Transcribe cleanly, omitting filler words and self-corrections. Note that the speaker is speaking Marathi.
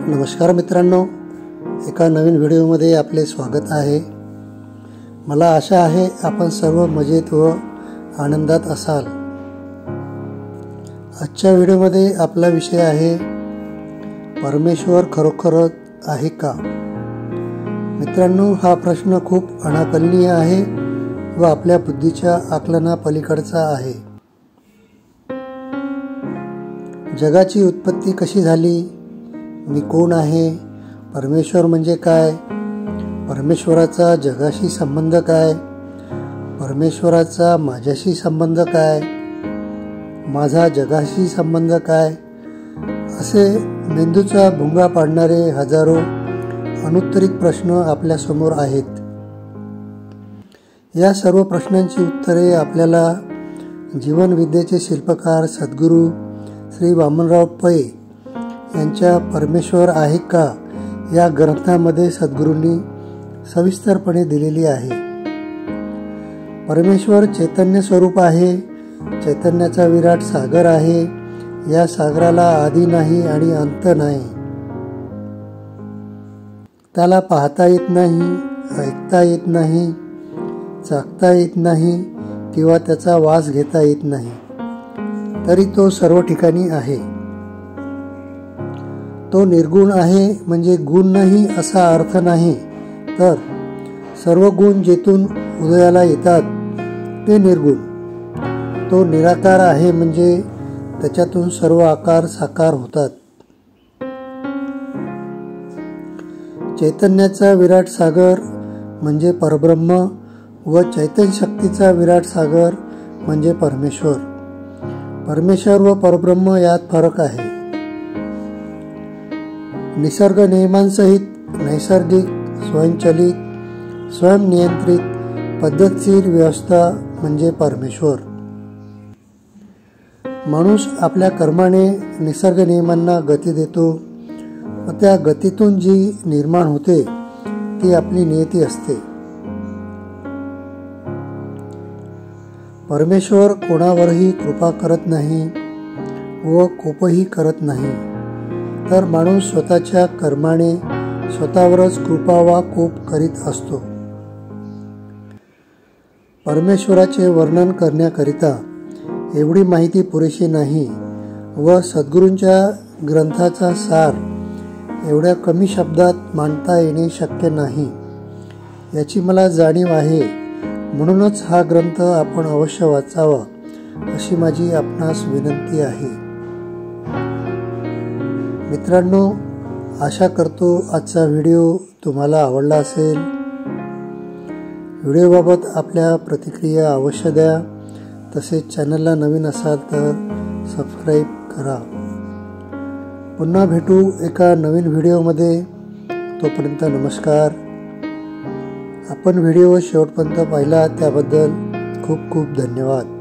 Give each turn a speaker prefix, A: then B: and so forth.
A: नमस्कार मित्रांनो, एका नवीन व्हिडिओमध्ये आपले स्वागत आहे। मला आशा आहे आपण सर्व मजेत व आनंदात असाल। आजच्या व्हिडिओमध्ये आपला विषय आहे परमेश्वर खरोखरच आहे का। मित्रांनो, हा प्रश्न खूप अनाकलनीय आहे व आपल्या बुद्धीच्या आकलना पलीकडचा आहे। जगाची उत्पत्ती कशी झाली, मी कोण आहे, परमेश्वर म्हणजे काय, परमेश्वराचा जगाशी संबंध काय, परमेश्वराचा माझ्याशी संबंध काय, माझा जगाशी संबंध काय, असे मेंदूचा भुंगा पाडणारे हजारो अनुत्तरित प्रश्न आपल्यासमोर आहेत। या सर्व प्रश्नांची उत्तरे आपल्याला जीवनविद्येचे शिल्पकार सद्गुरू श्री वामनराव पै यांच्या परमेश्वर आहे का या ग्रंथामध्ये सद्गुरूंनी सविस्तरपणे दिलेली आहे। परमेश्वर चैतन्य स्वरूप आहे, चैतन्याचा विराट सागर आहे, या सागराला आदी नाही आणि अंत नाही। त्याला पाहता येत नाही, ऐकता येत नाही, चाखता येत नाही किंवा त्याचा वास घेता येत नाही, तरी तो सर्व ठिकाणी आहे। तो निर्गुण आहे म्हणजे गुण नाही असा अर्थ नाही, तर सर्व गुण जेथून उदयाला येतात ते निर्गुण। तो निराकार आहे म्हणजे त्याच्यातून सर्व आकार साकार होतात। चैतन्याचा विराट सागर म्हणजे परब्रह्म व चैतन्य शक्तीचा विराट सागर म्हणजे परमेश्वर। परमेश्वर व परब्रह्म यात फरक आहे। निसर्ग नियमांसहित नैसर्गिक, स्वयंचलित, स्वयंनियंत्रित, पद्धतशीर व्यवस्था म्हणजे परमेश्वर। माणूस आपल्या कर्माने निसर्ग नियमांना गती देतो व त्या गतीतून जी निर्माण होते ती आपली नियती असते। परमेश्वर कोणावरही कृपा करत नाही व कोपही करत नाही, तर माणूस स्वतःच्या कर्माने स्वतःवरच कृपा वा कोप करीत असतो। परमेश्वराचे वर्णन करण्याकरिता एवढी माहिती पुरेशी नाही व सद्गुरूंच्या ग्रंथाचा सार एवढ्या कमी शब्दात मांडता येणे शक्य नाही, याची मला जाणीव आहे। म्हणूनच हा ग्रंथ आपण अवश्य वाचावा अशी माझी आपणास विनंती आहे। मित्रांनो, आशा करतो आजचा व्हिडिओ तुम्हाला आवडला असेल। व्हिडिओबाबत आपल्या प्रतिक्रिया अवश्य द्या, तसेच चॅनलला नवीन असाल तर सबस्क्राईब करा। पुन्हा भेटू एका नवीन व्हिडिओमध्ये, तोपर्यंत नमस्कार। आपण व्हिडिओ शेवटपर्यंत पाहिला त्याबद्दल खूप खूप धन्यवाद।